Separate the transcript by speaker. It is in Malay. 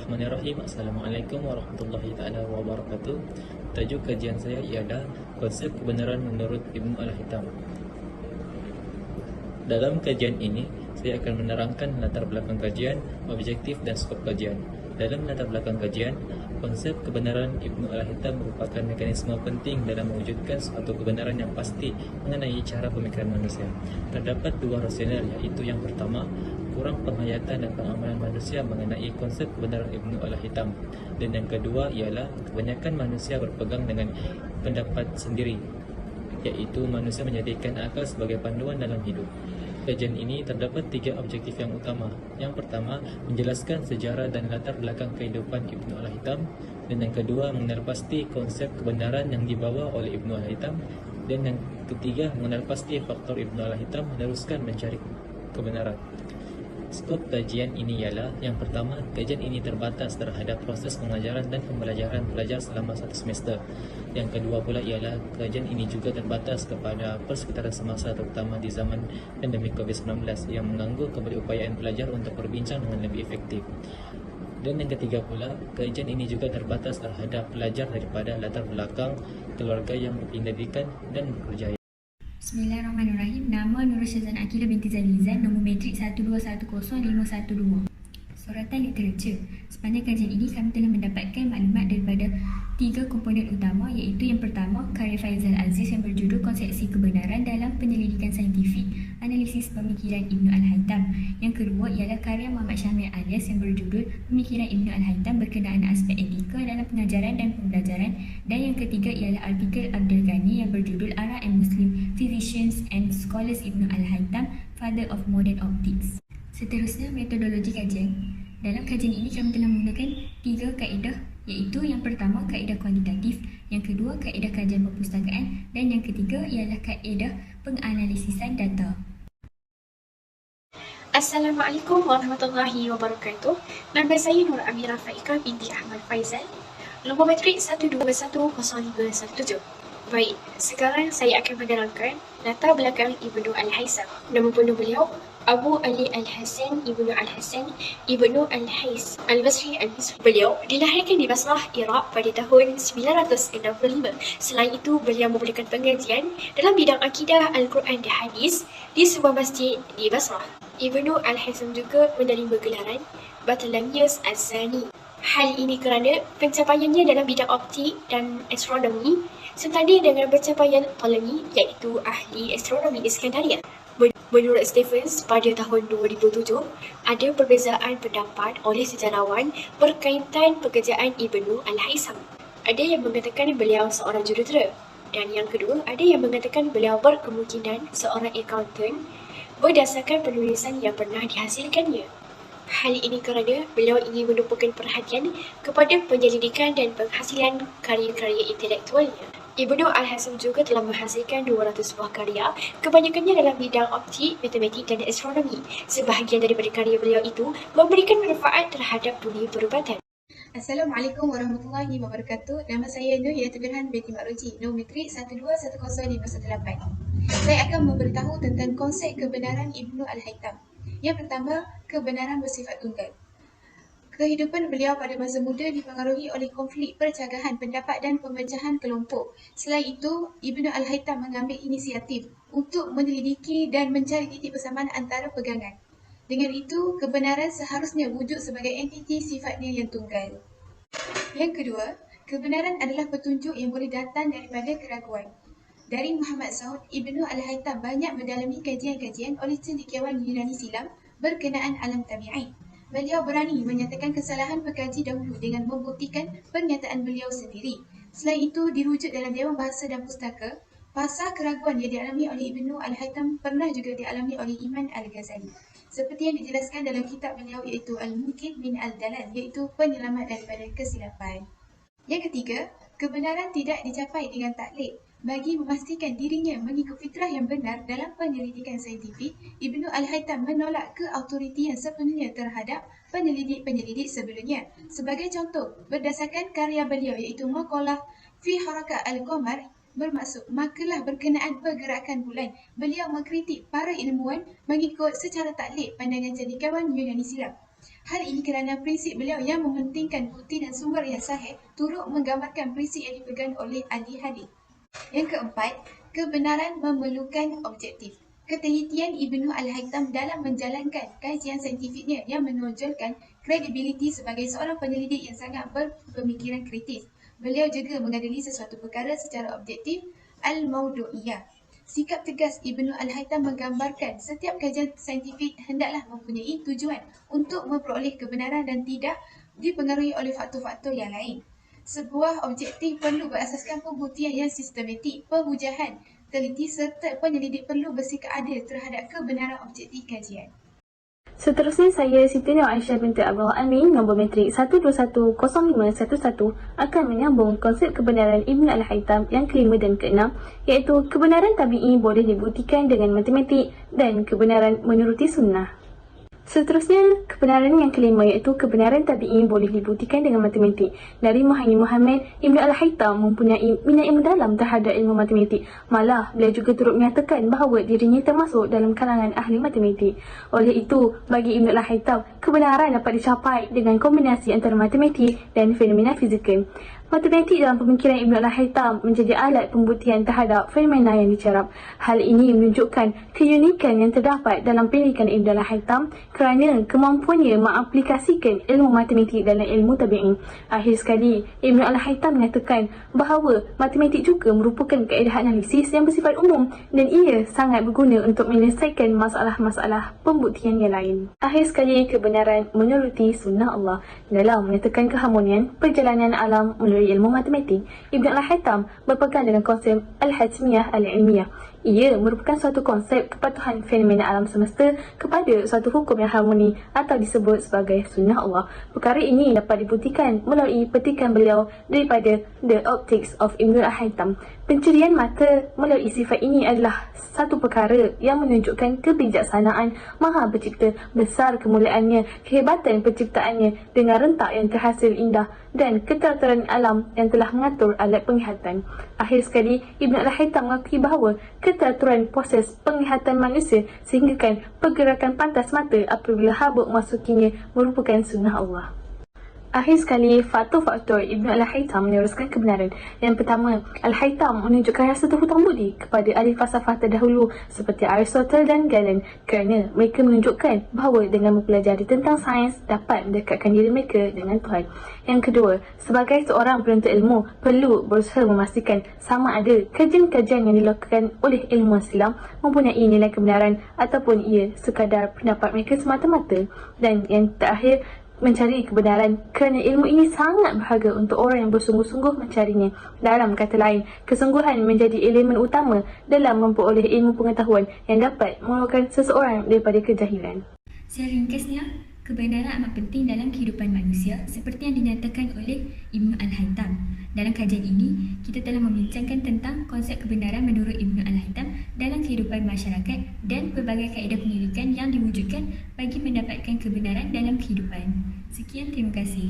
Speaker 1: Bismillahirrahmanirrahim. Assalamualaikum warahmatullahi taala wabarakatuh. Tajuk kajian saya ialah konsep kebenaran menurut Ibnu Al-Haytham. Dalam kajian ini, saya akan menerangkan latar belakang kajian, objektif dan skop kajian. Dalam latar belakang kajian, konsep kebenaran Ibnu Al-Haytham merupakan mekanisme penting dalam mewujudkan suatu kebenaran yang pasti mengenai cara pemikiran manusia. Terdapat dua rasional, iaitu yang pertama, kurang penghayatan dan pengamalan manusia mengenai konsep kebenaran Ibnu Al-Haytham, dan yang kedua ialah kebanyakan manusia berpegang dengan pendapat sendiri, iaitu manusia menjadikan akal sebagai panduan dalam hidup. Kajian ini terdapat tiga objektif yang utama. Yang pertama, menjelaskan sejarah dan latar belakang kehidupan Ibnu Al-Haytham, dan yang kedua, mengenal pasti konsep kebenaran yang dibawa oleh Ibnu Al-Haytham, dan yang ketiga, mengenal pasti faktor Ibnu Al-Haytham meneruskan mencari kebenaran. Skop kajian ini ialah, yang pertama, kajian ini terbatas terhadap proses pengajaran dan pembelajaran pelajar selama satu semester. Yang kedua pula ialah, kajian ini juga terbatas kepada persekitaran semasa, terutama di zaman pandemik COVID-19 yang mengganggu keberupayaan pelajar untuk berbincang dengan lebih efektif. Dan yang ketiga pula, kajian ini juga terbatas terhadap pelajar daripada latar belakang keluarga yang berpendidikan dan bekerja.
Speaker 2: Bismillahirrahmanirrahim. Nama Nurul Syazan Akilah binti Zalizan, nombor metrik 1210512. Suratan literatur. Sepanjang kajian ini, kami telah mendapatkan maklumat daripada tiga komponen utama, iaitu yang pertama, karya Faizal Aziz yang berjudul Konsepsi Kebenaran dalam Penyelidikan Saintifik, Analisis Pemikiran Ibnu Al-Haytham. Yang kedua ialah karya Muhammad Syamil Alias yang berjudul Pemikiran Ibnu Al-Haytham berkenaan aspek etika dalam pengajaran dan pembelajaran. Dan yang ketiga ialah artikel Abdul Ghani yang berjudul Ara and Muslim Physicians and Scholars Ibnu Al-Haytham, Father of Modern Optics. Seterusnya, metodologi kajian. Dalam kajian ini kami telah menggunakan tiga kaedah, iaitu yang pertama kaedah kuantitatif, yang kedua kaedah kajian perpustakaan, dan yang ketiga ialah kaedah penganalisisan data.
Speaker 3: Assalamualaikum warahmatullahi wabarakatuh. Nama saya Nur Amirah Faika binti Ahmad Faizal, nombor matrik 1210517. Baik, sekarang saya akan menerangkan latar belakang Ibnu Al-Haytham. Nama penuh beliau Abu Ali Al-Hasan Ibnu Al-Hasan Ibnu Al-Hais Al-Basri Al-Misri. Beliau dilahirkan di Basrah, Iraq pada tahun 965. Selain itu, beliau memberikan pengajian dalam bidang akidah, Al-Quran dan Hadis di sebuah masjid di Basrah. Ibnu Al-Haytham juga menerima gelaran Battalamius Az-Zani. Hal ini kerana pencapaiannya dalam bidang optik dan astronomi setanding dengan pencapaian Ptolemy, iaitu ahli astronomi Iskandaria. Menurut Stephens, pada tahun 2007, ada perbezaan pendapat oleh sejarawan berkaitan pekerjaan Ibnu Al-Haytham. Ada yang mengatakan beliau seorang jurutera, dan yang kedua, ada yang mengatakan beliau berkemungkinan seorang accountant berdasarkan penulisan yang pernah dihasilkannya. Hal ini kerana beliau ingin menumpukan perhatian kepada penyelidikan dan penghasilan karya-karya intelektualnya. Ibnu Al-Haytham juga telah menghasilkan 200 buah karya, kebanyakannya dalam bidang optik, matematik dan astronomi. Sebahagian daripada karya beliau itu memberikan manfaat terhadap dunia perubatan.
Speaker 4: Assalamualaikum warahmatullahi wabarakatuh. Nama saya Nur Hidayatul Birhan binti Makroji, nombor metrik 1210518. Saya akan memberitahu tentang konsep kebenaran Ibnu Al-Haytham. Yang pertama, kebenaran bersifat tunggal. Kehidupan beliau pada masa muda dipengaruhi oleh konflik percagahan pendapat dan pemecahan kelompok. Selain itu, Ibnu Al-Haytham mengambil inisiatif untuk menyelidiki dan mencari titik persamaan antara pegangan. Dengan itu, kebenaran seharusnya wujud sebagai entiti sifatnya yang tunggal. Yang kedua, kebenaran adalah petunjuk yang boleh datang daripada keraguan. Dari Muhammad Saud, Ibnu Al-Haytham banyak mendalami kajian-kajian oleh cendekiawan Yunani silam berkenaan alam tabiat. Beliau berani menyatakan kesalahan pekaji dahulu dengan membuktikan pernyataan beliau sendiri. Selain itu, dirujuk dalam Dewan Bahasa dan Pustaka, fasa keraguan yang dialami oleh Ibnu Al-Haytham pernah juga dialami oleh Imam Al-Ghazali. Seperti yang dijelaskan dalam kitab beliau iaitu Al-Muqid min Al-Dalal, iaitu penyelamat daripada kesilapan. Yang ketiga, kebenaran tidak dicapai dengan taklid. Bagi memastikan dirinya mengikut fitrah yang benar dalam penyelidikan saintifik, Ibnu Al-Haytham menolak keautoritian sepenuhnya terhadap penyelidik-penyelidik sebelumnya. Sebagai contoh, berdasarkan karya beliau iaitu Maqalah fi Harakat Al-Qamar, bermaksud makalah berkenaan pergerakan bulan, beliau mengkritik para ilmuwan mengikut secara taklid pandangan cendekiawan Yunani silam. Hal ini kerana prinsip beliau yang mementingkan bukti dan sumber yang sahih turut menggambarkan prinsip yang dipegang oleh ahli hadis. Yang keempat, kebenaran memerlukan objektif. Ketelitian Ibnu Al-Haytham dalam menjalankan kajian saintifiknya yang menonjolkan kredibiliti sebagai seorang penyelidik yang sangat berpemikiran kritis. Beliau juga mengadili sesuatu perkara secara objektif, al-maudu'iyah. Sikap tegas Ibnu Al-Haytham menggambarkan setiap kajian saintifik hendaklah mempunyai tujuan untuk memperoleh kebenaran dan tidak dipengaruhi oleh faktor-faktor yang lain. Sebuah objektif perlu berasaskan pembuktian yang sistematik, pemujahan teliti serta penyelidik perlu bersikap adil terhadap kebenaran objektif kajian.
Speaker 5: Seterusnya saya Siti Nur Aisyah binti Abdul Amin, nombor matrik 1210511 akan menyambung konsep kebenaran Ibnu Al-Haytham yang kelima dan keenam, iaitu kebenaran tabi'i boleh dibuktikan dengan matematik dan kebenaran menuruti sunnah. Seterusnya, kebenaran yang kelima iaitu kebenaran tabi'i boleh dibuktikan dengan matematik. Dari Muhammad, Ibnu Al-Haytham mempunyai minat yang mendalam terhadap ilmu matematik. Malah, beliau juga turut menyatakan bahawa dirinya termasuk dalam kalangan ahli matematik. Oleh itu, bagi Ibnu Al-Haytham, kebenaran dapat dicapai dengan kombinasi antara matematik dan fenomena fizikal. Matematik dalam pemikiran Ibnu Al-Haytham menjadi alat pembuktian terhadap fenomena yang dicerap. Hal ini menunjukkan keunikan yang terdapat dalam pendidikan Ibnu Al-Haytham kerana kemampuannya mengaplikasikan ilmu matematik dalam ilmu tabi'i. Akhir sekali, Ibnu Al-Haytham menyatakan bahawa matematik juga merupakan kaedah analisis yang bersifat umum dan ia sangat berguna untuk menyelesaikan masalah-masalah pembuktian yang lain. Akhir sekali, kebenaran menuruti sunnah Allah dalam menyatakan keharmonian perjalanan alam melalui ilmu matematik. Ibnu Al-Haytham berpegang dengan konsep Al-Hatmiyah Al-Ilmiyah. Ia merupakan suatu konsep kepatuhan fenomena alam semesta kepada suatu hukum yang harmoni atau disebut sebagai sunnah Allah. Perkara ini dapat dibuktikan melalui petikan beliau daripada The Optics of Ibnu Al-Haytham. Pencerian mata melalui sifat ini adalah satu perkara yang menunjukkan kebijaksanaan Maha Pencipta, besar kemuliaannya, kehebatan penciptaannya dengan rentak yang terhasil indah dan keteraturan alam yang telah mengatur alat penglihatan. Akhir sekali, Ibnu Al-Haytham mengakui bahawa keteraturan proses penglihatan manusia sehinggakan pergerakan pantas mata apabila habuk masukinya merupakan sunnah Allah. Akhir sekali, faktor-faktor Ibnu Al-Haytham meneruskan kebenaran. Yang pertama, Al-Haytham menunjukkan rasa terhutang budi kepada ahli falsafah terdahulu seperti Aristotle dan Galen kerana mereka menunjukkan bahawa dengan mempelajari tentang sains dapat mendekatkan diri mereka dengan Tuhan. Yang kedua, sebagai seorang penuntut ilmu perlu berusaha memastikan sama ada kajian-kajian yang dilakukan oleh ilmuwan Islam mempunyai nilai kebenaran ataupun ia sekadar pendapat mereka semata-mata. Dan yang terakhir, mencari kebenaran kerana ilmu ini sangat berharga untuk orang yang bersungguh-sungguh mencarinya. Dalam kata lain, kesungguhan menjadi elemen utama dalam memperoleh ilmu pengetahuan yang dapat mengeluarkan seseorang daripada kejahilan.
Speaker 2: Secara ringkasnya, kebenaran amat penting dalam kehidupan manusia seperti yang dinyatakan oleh Ibnu Al-Haytham. Dalam kajian ini, kita telah membincangkan tentang konsep kebenaran menurut Ibnu Al-Haytham dalam kehidupan masyarakat dan pelbagai kaedah penyelidikan yang diwujudkan bagi mendapatkan kebenaran dalam kehidupan. Sekian, terima kasih.